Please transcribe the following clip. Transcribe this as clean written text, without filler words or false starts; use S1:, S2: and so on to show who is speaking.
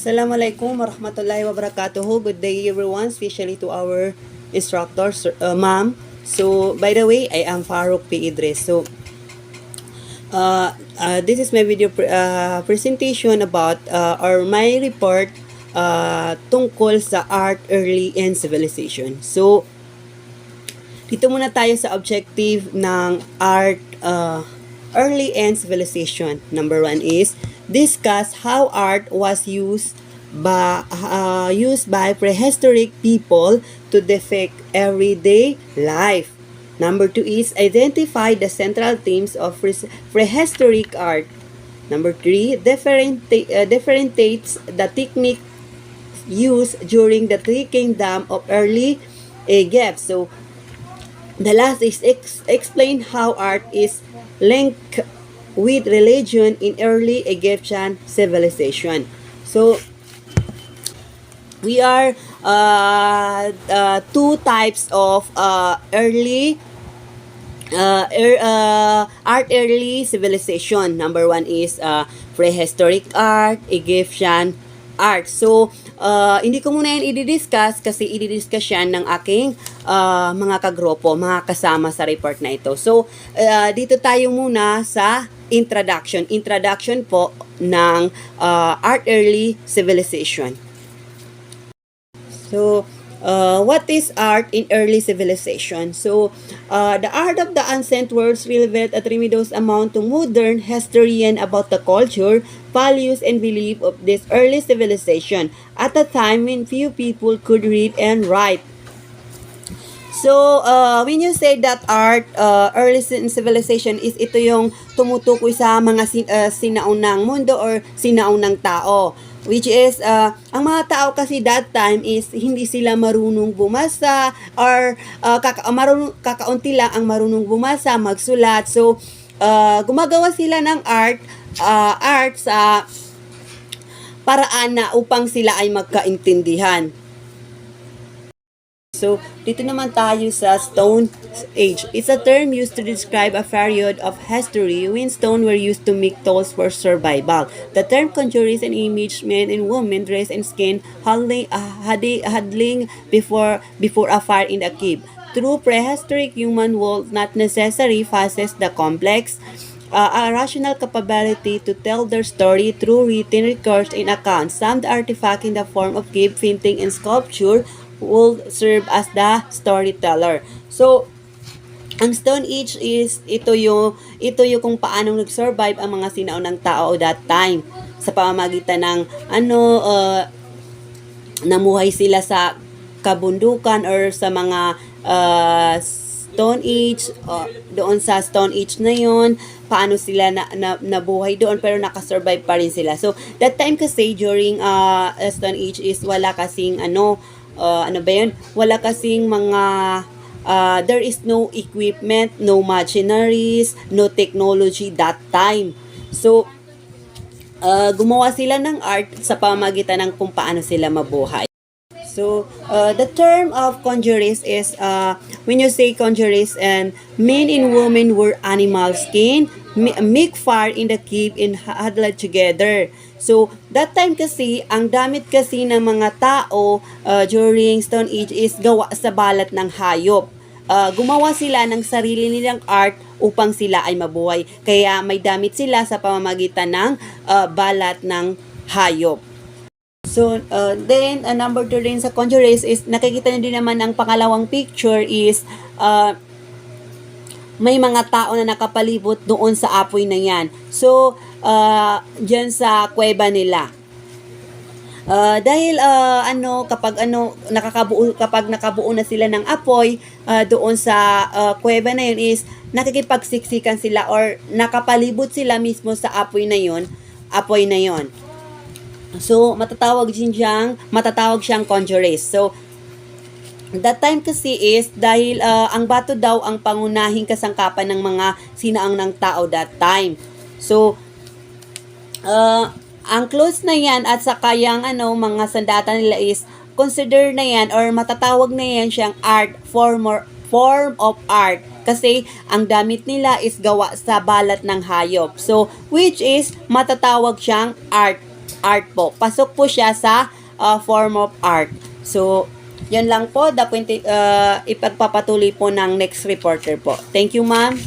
S1: Assalamualaikum warahmatullahi wabarakatuh. Good day everyone, especially to our instructors, ma'am. So, by the way, I am Farouk P. Idris. So, this is my video presentation about or my report tungkol sa art, early, and civilization. So, dito muna tayo sa objective ng art, early, and civilization. Number 1 is discuss how art was used by prehistoric people to depict everyday life. Number 2 is identify the central themes of prehistoric art. Number 3, differentiates the technique used during the three kingdom of early Egypt. So, the last is explain how art is linked with religion in early Egyptian civilization. So, we are two types of early art, early civilization. Number 1 is prehistoric art, Egyptian art. So, hindi ko muna yan i-discuss kasi i-discuss yan ng aking mga kagrupo, mga kasama sa report na ito. So, dito tayo muna sa introduction. Introduction po ng art, early civilization. So, what is art in early civilization? So, the art of the ancient worlds revealed a tremendous amount to modern historian about the culture, values, and belief of this early civilization at a time when few people could read and write. So, when you say that art, early civilization is ito yung tumutukoy sa mga sinaunang mundo or sinaunang tao. Which is, ang mga tao kasi that time is hindi sila marunong bumasa or kakaunti lang ang marunong bumasa, magsulat. So, gumagawa sila ng art sa paraan na upang sila ay magkaintindihan. So, dito naman tayo sa Stone Age. It's a term used to describe a period of history when stone were used to make tools for survival. The term conjures an image men and women dressed in skin huddling before a fire in a cave. True prehistoric human world not necessarily possess the complex a rational capability to tell their story through written records and accounts. Some artifact in the form of cave painting and sculpture will serve as the storyteller. So, ang Stone Age is ito yung kung paano nag-survive ang mga sinaunang tao that time sa pamamagitan ng namuhay sila sa kabundukan or sa mga Stone Age, doon sa Stone Age na yon, paano sila nabuhay doon pero nakasurvive pa rin sila. So, that time kasi during Stone Age is wala kasing wala kasing mga there is no equipment, no machineries, no technology that time. So, gumawa sila ng art sa pamamagitan ng kung paano sila mabuhay. So, the term of conjurers is, when you say conjurers, and men and women were animal skin, make fire in the cave and huddled together. So, that time kasi, ang damit kasi ng mga tao during Stone Age is gawa sa balat ng hayop. Gumawa sila ng sarili nilang art upang sila ay mabuhay. Kaya may damit sila sa pamamagitan ng balat ng hayop. So, then, number 2 rin sa conjurers is, nakikita nyo din naman ang pangalawang picture is, may mga tao na nakapalibot doon sa apoy na yan. So, dyan sa kuweba nila. Dahil, kapag nakabuo na sila ng apoy, doon sa kuweba na yun is, nakikipagsiksikan sila or nakapalibot sila mismo sa apoy na yun. So, matatawag siyang conjurers. So, that time kasi is dahil ang bato daw ang pangunahing kasangkapan ng mga sinaunang tao that time. So, ang clothes na yan at saka yung mga sandata nila is consider na yan or matatawag na yan siyang form of art. Kasi ang damit nila is gawa sa balat ng hayop. So, which is matatawag siyang art. art po. Pasok po siya sa form of art. So, yan lang po. Ipagpapatuloy po ng next reporter po. Thank you, ma'am.